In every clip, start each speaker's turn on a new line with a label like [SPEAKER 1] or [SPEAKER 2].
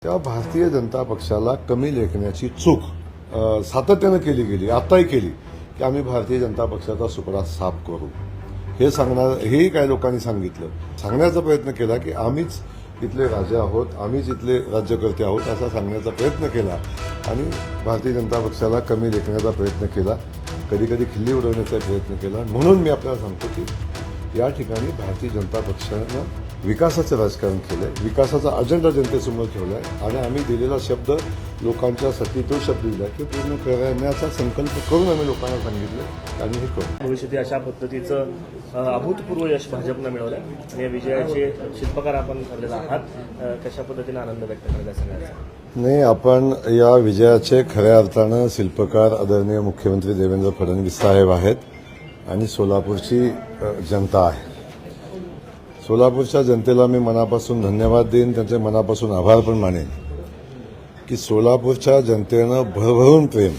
[SPEAKER 1] तेव्हा भारतीय जनता पक्षाला कमी लेखण्याची चूक सातत्यानं केली गेली, आताही केली की आम्ही भारतीय जनता पक्षाचा सुपडा साफ करू हे हेही काही लोकांनी सांगण्याचा प्रयत्न केला की आम्हीच इथले राजे आहोत, आम्हीच इथले राज्यकर्ते आहोत असा सांगण्याचा प्रयत्न केला आणि भारतीय जनता पक्षाला कमी लेखण्याचा प्रयत्न केला, कधी कधी खिल्ली उडवण्याचा प्रयत्न केला। म्हणून मी आपल्याला सांगतो की या ठिकाणी भारतीय जनता पक्षानं विकासाचं राजकारण केलंय, विकासाचा अजेंडा जनतेसमोर ठेवलाय आणि आम्ही दिलेला शब्द लोकांच्यासाठी तो शब्द दिला की पूर्ण करण्याचा संकल्प करून आम्ही लोकांना सांगितलं आणि हे करू।
[SPEAKER 2] भविष्यात अशा पद्धतीचं अभूतपूर्व यश भाजपनं मिळवलं आणि या विजयाचे शिल्पकार आपण ठरलेला आहात। कशा पद्धतीने आनंद व्यक्त करायला सांगायचा?
[SPEAKER 1] नाही, आपण या विजयाचे खऱ्या अर्थानं शिल्पकार आदरणीय मुख्यमंत्री देवेंद्र फडणवीस साहेब आहेत आणि सोलापूरची जनता आहे। सोलापूरच्या जनतेला मी मनापासून धन्यवाद देईन, त्यांचे मनापासून आभार पण मानेन की सोलापूरच्या जनतेनं भरभरून प्रेम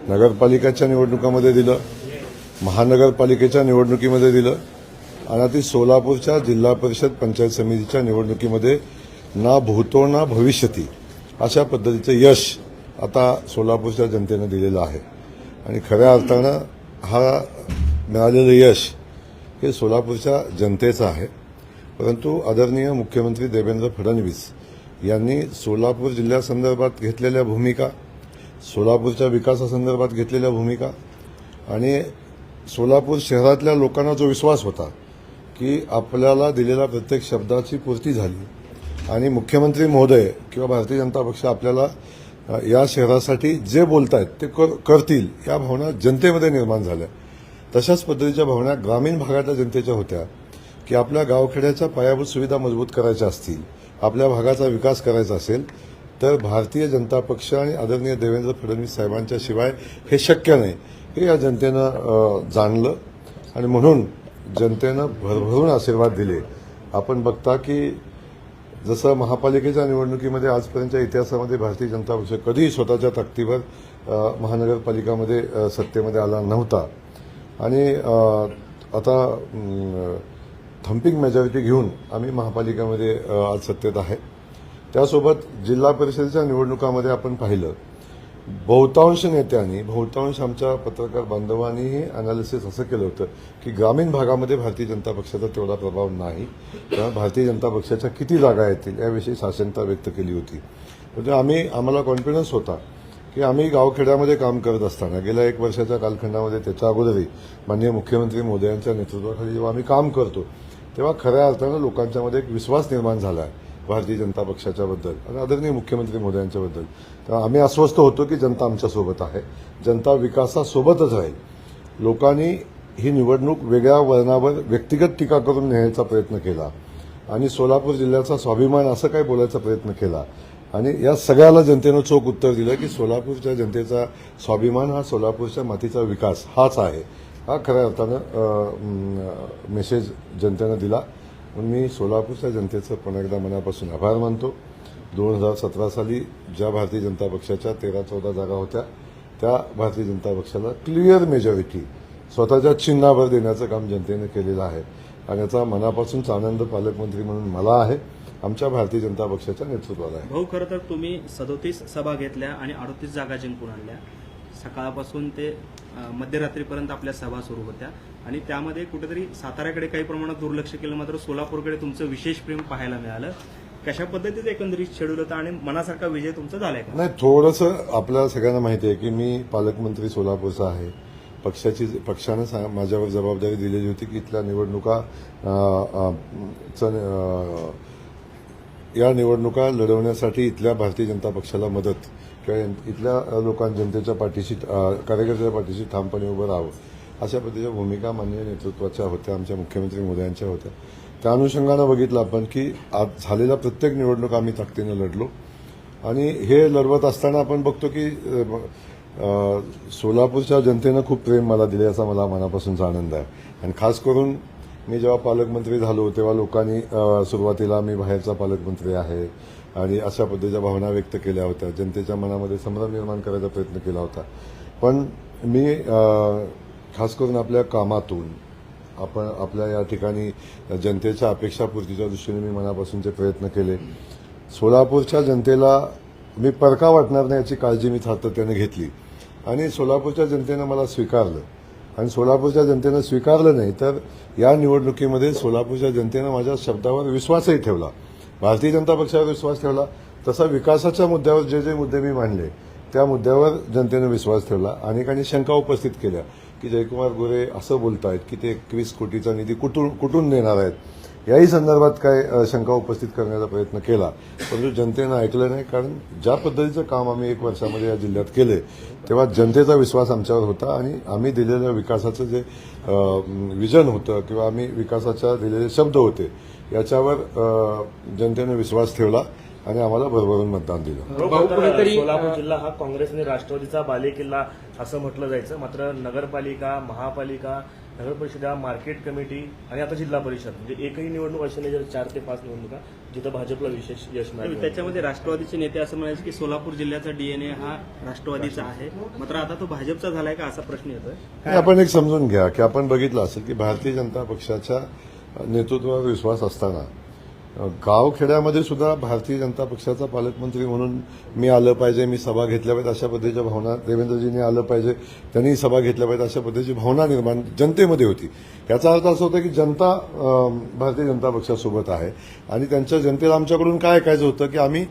[SPEAKER 1] नगरपालिकेच्या निवडणुकामध्ये दिलं, महानगरपालिकेच्या निवडणुकीमध्ये दिलं आणि ती सोलापूरच्या जिल्हा परिषद पंचायत समितीच्या निवडणुकीमध्ये ना भूतो ना भविष्यती अशा पद्धतीचं यश आता सोलापूरच्या जनतेनं दिलेलं आहे आणि खऱ्या अर्थानं हा मिळालेलं यश हे सोलापूरच्या जनतेचं आहे। परंतु आदरणीय मुख्यमंत्री देवेंद्र फडणवीस यांनी सोलापूर जिल्ह्यासंदर्भात घेतलेल्या भूमिका, सोलापूरच्या विकासासंदर्भात घेतलेल्या भूमिका आणि सोलापूर शहरातल्या लोकांना जो विश्वास होता की आपल्याला दिलेल्या प्रत्येक शब्दाची पूर्ती झाली आणि मुख्यमंत्री महोदय किंवा भारतीय जनता पक्ष आपल्याला या शहरासाठी जे बोलतायत ते करतील या भावना जनतेमध्ये निर्माण झाल्या। तशाच पद्धतीच्या भावना ग्रामीण भागातल्या जनतेच्या होत्या की आपल्या गावखेड्याच्या पायाभूत सुविधा मजबूत करायच्या असतील, आपल्या भागाचा विकास करायचा असेल तर भारतीय जनता पक्ष आणि आदरणीय देवेंद्र फडणवीस साहेबांच्या शिवाय हे शक्य नाही हे या जनतेनं जाणलं आणि म्हणून जनतेनं भरभरून आशीर्वाद दिले। आपण बघता की जसं महापालिकेच्या निवडणुकीमध्ये आजपर्यंतच्या इतिहासामध्ये भारतीय जनता पक्ष कधीही स्वतःच्या ताकदीवर महानगरपालिकामध्ये सत्तेमध्ये आला नव्हता आणि आता थम्पिंग मेजॉरिटी घेऊन आम्ही महापालिकेमध्ये आज सत्तेत आहे। त्यासोबत जिल्हा परिषदेच्या निवडणुकामध्ये आपण पाहिलं बहुतांश नेत्यांनी, बहुतांश आमच्या पत्रकार बांधवांनीही अनालिसिस असं केलं होतं की ग्रामीण भागामध्ये भारतीय जनता पक्षाचा तेवढा प्रभाव नाही, तेव्हा भारतीय जनता पक्षाच्या किती जागा येतील याविषयी साशंकता व्यक्त केली होती। म्हणजे आम्हाला कॉन्फिडन्स होता की आम्ही गावखेड्यामध्ये काम करत असताना गेल्या 1 वर्षाच्या कालखंडामध्ये त्याच्या अगोदरही माननीय मुख्यमंत्री मोदयांच्या नेतृत्वाखाली जेव्हा आम्ही काम करतो तेव्हा खऱ्या अर्थानं लोकांच्यामध्ये एक विश्वास निर्माण झाला आहे भारतीय जनता पक्षाच्याबद्दल आणि आदरणीय मुख्यमंत्री मोदयांच्याबद्दल। तेव्हा आम्ही अस्वस्थ होतो की जनता आमच्यासोबत आहे, जनता विकासासोबतच राहील। लोकांनी ही निवडणूक वेगळ्या वळणावर व्यक्तिगत टीका करून न्यायचा प्रयत्न केला आणि सोलापूर जिल्ह्याचा स्वाभिमान असं काही बोलायचा प्रयत्न केला आणि या सगळ्याला जनतेनं चोख उत्तर दिलं की सोलापूरच्या जनतेचा स्वाभिमान हा सोलापूरच्या मातीचा विकास हाच आहे, हा खऱ्या अर्थानं मेसेज जनतेनं दिला। म्हणून मी सोलापूरच्या जनतेचं पुन्हा एकदा मनापासून आभार मानतो। 2017 साली ज्या भारतीय जनता पक्षाच्या 13-14 जागा होत्या त्या भारतीय जनता पक्षाला क्लिअर मेजॉरिटी स्वतःच्या चिन्हावर देण्याचं काम जनतेनं केलेलं आहे आणि याचा मनापासूनच आनंद पालकमंत्री म्हणून मला आहे, आमच्या भारतीय जनता पक्षाच्या नेतृत्वाला आहे।
[SPEAKER 2] भाऊ, खरं तर तुम्ही 37 सभा घेतल्या आणि 38 जागा जिंकून आणल्या। सकाळपासून ते मध्यरात्रीपर्यंत आपल्या सभा सुरू होत्या आणि त्यामध्ये कुठेतरी साताऱ्याकडे काही प्रमाणात दुर्लक्ष केलं, मात्र सोलापूरकडे तुमचं विशेष प्रेम पाहायला मिळालं। कशा पद्धतीचं एकंदरीत शेड्यूल होतं आणि मनासारखा विजय तुमचा झालाय का?
[SPEAKER 1] नाही, थोडंसं आपल्याला सगळ्यांना माहिती आहे की मी पालकमंत्री सोलापूरचा आहे। पक्षानं माझ्यावर जबाबदारी दिलेली होती की इथल्या निवडणुका लढवण्यासाठी इथल्या भारतीय जनता पक्षाला मदत किंवा इथल्या जनतेच्या पाठीशी, कार्यकर्त्याच्या पाठीशी ठामपणे उभं राहावं अशा पद्धतीच्या भूमिका माननीय नेतृत्वाच्या होत्या, आमच्या मुख्यमंत्री मोदयांच्या होत्या। त्या अनुषंगानं बघितलं आपण की आज झालेल्या प्रत्येक निवडणूक आम्ही ताकदीनं लढलो आणि हे लढवत असताना आपण बघतो की सोलापूरच्या जनतेनं खूप प्रेम मला दिले याचा मला मनापासूनचा आनंद आहे आणि खास करून मी जेव्हा पालकमंत्री झालो तेव्हा लोकांनी सुरुवातीला मी बाहेरचा पालकमंत्री आहे आणि अशा पद्धतीच्या भावना व्यक्त केल्या होत्या, जनतेच्या मनामध्ये संभ्रम निर्माण करायचा प्रयत्न केला होता। पण मी खास करून आपल्या कामातून आपल्या या ठिकाणी जनतेच्या अपेक्षापूर्तीच्या दृष्टीने मी मनापासूनचे प्रयत्न केले। सोलापूरच्या जनतेला मी परका वाटणार नाही याची काळजी मी सातत्याने घेतली आणि सोलापूरच्या जनतेनं मला स्वीकारलं आणि सोलापूरच्या जनतेनं स्वीकारलं नाही तर या निवडणुकीमध्ये सोलापूरच्या जनतेनं माझ्या शब्दावर विश्वासही ठेवला. भारतीय जनता पक्षावर विश्वास ठेवला. तसा विकासाच्या मुद्द्यावर जे जे मुद्दे मी मांडले त्या मुद्द्यावर जनतेनं विश्वास ठेवला. अनेकांनी शंका उपस्थित केल्या की जयकुमार गोरे असं बोलतायत की ते 21 कोटीचा निधी कुठून देणार आहेत. याही संदर्भात काय शंका उपस्थित करण्याचा प्रयत्न केला, परंतु जनतेनं ऐकलं नाही. कारण ज्या पद्धतीचं काम आम्ही 1 वर्षामध्ये या जिल्ह्यात केले तेव्हा जनतेचा विश्वास आमच्यावर होता आणि आम्ही दिलेल्या विकासाचं जे विजन होतं किंवा आम्ही विकासाच्या दिलेले शब्द होते याच्यावर जनतेनं विश्वास ठेवला आणि आम्हाला भरभरून मतदान दिलं.
[SPEAKER 3] सोलापूर जिल्हा हा काँग्रेस आणि राष्ट्रवादीचा बालेकिल्ला असं म्हटलं जायचं. मात्र नगरपालिका, महापालिका, नगर परिषदा, मार्केट कमिटी आणि आता जिल्हा परिषद म्हणजे एकही निवडणूक अशी नाही जर 4 ते 5 निवडणुका जिथं भाजपला विशेष यश मिळालं.
[SPEAKER 2] त्याच्यामध्ये राष्ट्रवादीचे नेते असं म्हणायचे की सोलापूर जिल्ह्याचा डीएनए हा राष्ट्रवादीचा आहे, मात्र आता तो भाजपचा झालाय का असा प्रश्न येतोय.
[SPEAKER 1] आपण एक समजून घ्या की आपण बघितलं असेल की भारतीय जनता पक्षाच्या नेतृत्वावर विश्वास असताना गावखेड्यामध्ये सुद्धा भारतीय जनता पक्षाचा पालकमंत्री म्हणून मी आलं पाहिजे, मी सभा घेतल्या पाहिजेत अशा पद्धतीच्या भावना, देवेंद्रजींनी आलं पाहिजे, त्यांनी सभा घेतल्या पाहिजेत अशा पद्धतीची भावना निर्माण जनतेमध्ये होती. याचा अर्थ असा होता की जनता भारतीय जनता पक्षासोबत आहे आणि त्यांच्या जनतेला आमच्याकडून काय ऐकायचं होतं की आम्ही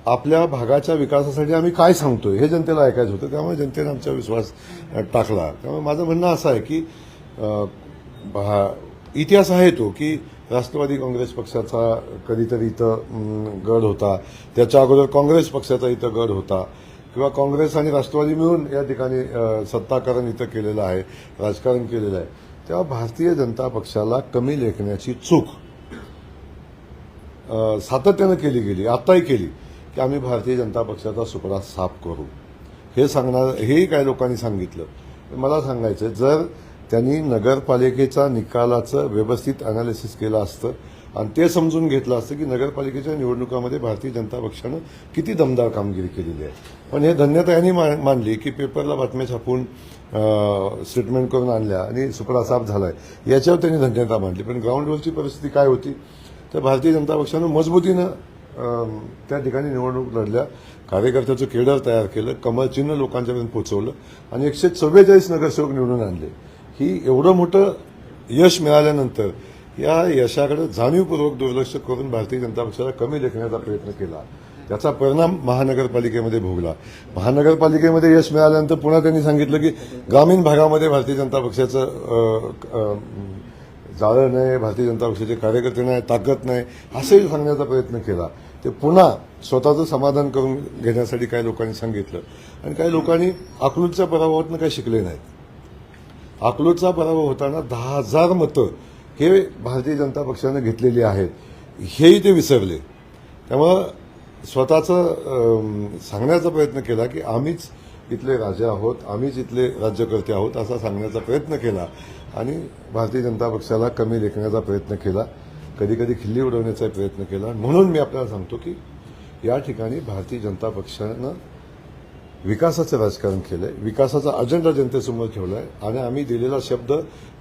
[SPEAKER 1] आपल्या भागाच्या विकासासाठी आम्ही काय सांगतोय हे जनतेला ऐकायचं होतं. त्यामुळे जनतेने आमच्यावर विश्वास टाकला. त्यामुळे माझं म्हणणं असं आहे की इतिहास आहे तो की राष्ट्रवादी काँग्रेस पक्षाचा कधीतरी इथं गड होता, त्याच्या अगोदर काँग्रेस पक्षाचा इथं गड होता किंवा काँग्रेस आणि राष्ट्रवादी मिळून या ठिकाणी सत्ताकरण इथं केलेलं आहे, राजकारण केलेलं आहे. तेव्हा भारतीय जनता पक्षाला कमी लेखण्याची चूक सातत्यानं केली गेली, आत्ताही केली की आम्ही भारतीय जनता पक्षाचा सुपडा साफ करू हेही काही लोकांनी सांगितलं. मला सांगायचं जर त्यांनी नगरपालिकेच्या निकालाचं व्यवस्थित अनालिसिस केलं असतं आणि ते समजून घेतलं असतं की नगरपालिकेच्या निवडणुकामध्ये भारतीय जनता पक्षानं किती दमदार कामगिरी केलेली आहे. पण हे धन्यता यांनी मानली की पेपरला बातम्या छापून स्टेटमेंट करून आणल्या आणि सुपडा साफ झालाय याच्यावर त्यांनी धन्यता मांडली. पण ग्राउंडवरची परिस्थिती काय होती तर भारतीय जनता पक्षानं मजबूतीनं त्या ठिकाणी निवडणूक लढल्या, कार्यकर्त्याचं केडर तयार केलं, कमळ चिन्ह लोकांच्यापर्यंत पोहोचवलं आणि 144 नगरसेवक निवडून आणले. ही एवढं मोठं यश मिळाल्यानंतर या यशाकडे जाणीवपूर्वक दुर्लक्ष करून भारतीय जनता पक्षाला कमी लेखण्याचा प्रयत्न केला. त्याचा परिणाम महानगरपालिकेमध्ये भोगला. महानगरपालिकेमध्ये यश मिळाल्यानंतर पुन्हा त्यांनी सांगितलं की ग्रामीण भागामध्ये भारतीय जनता पक्षाचं जाळं नाही, भारतीय जनता पक्षाचे कार्यकर्ते नाही, ताकद नाही असंही सांगण्याचा प्रयत्न केला. ते पुन्हा स्वतःचं समाधान करून घेण्यासाठी काही लोकांनी सांगितलं आणि काही लोकांनी अकलूजच्या पराभवातून काही शिकले नाहीत. अकलूजचा पराभव होताना 10,000 मतं हे भारतीय जनता पक्षाने घेतलेली आहेत हेही ते विसरले. त्यामुळं स्वतःचं सांगण्याचा प्रयत्न केला की आम्हीच इथले राजे आहोत, आम्हीच इथले राज्यकर्ते आहोत असा सांगण्याचा प्रयत्न केला आणि भारतीय जनता पक्षाला कमी लेखण्याचा प्रयत्न केला, कधी कधी खिल्ली उडवण्याचा प्रयत्न केला. म्हणून मी आपल्याला सांगतो की या ठिकाणी भारतीय जनता पक्षानं विकासाचं राजकारण केलंय, विकासाचा अजेंडा जनतेसमोर ठेवलाय आणि आम्ही दिलेला शब्द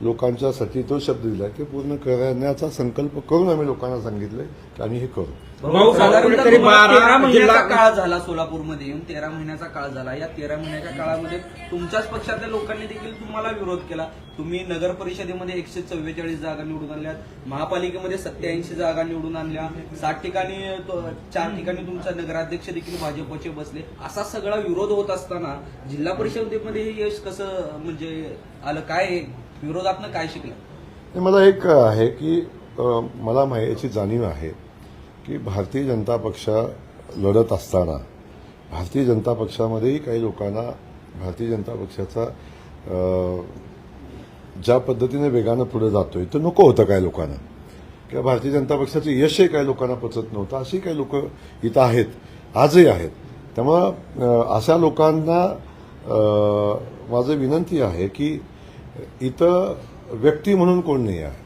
[SPEAKER 1] लोकांच्यासाठी जो शब्द दिलाय ते पूर्ण करण्याचा संकल्प करून आम्ही लोकांना सांगितलंय की आम्ही हे करू.
[SPEAKER 4] साधारणतः 13 महिन्याचा काळ झाला सोलापूरमध्ये येऊन, 13 महिन्याचा काळ झाला. या 13 महिन्याच्या काळामध्ये तुमच्याच पक्षातल्या लोकांनी देखील तुम्हाला विरोध केला. तुम्ही नगर परिषदेमध्ये 144 जागा निवडून आणल्यात, महापालिकेमध्ये 87 जागा निवडून आणल्या, 60 ठिकाणी 4 ठिकाणी तुमचा नगराध्यक्ष देखील भाजपचे बसले. असा सगळा विरोध होत असताना जिल्हा परिषदेमध्ये हे यश कसं म्हणजे आलं? काय विरोधातनं काय शिकलं?
[SPEAKER 1] मला एक आहे की मला याची जाणीव आहे की भारतीय जनता पक्ष लढत असताना भारतीय जनता पक्षामध्येही काही लोकांना भारतीय जनता पक्षाचा ज्या पद्धतीने वेगानं पुढे जातोय तर नको होतं काही लोकांना किंवा भारतीय जनता पक्षाचं यशही काही लोकांना पचत नव्हतं. अशी काही लोक इथं आहेत, आजही आहेत. त्यामुळं अशा लोकांना माझं विनंती आहे की इथं व्यक्ती म्हणून कोण नाही आहे,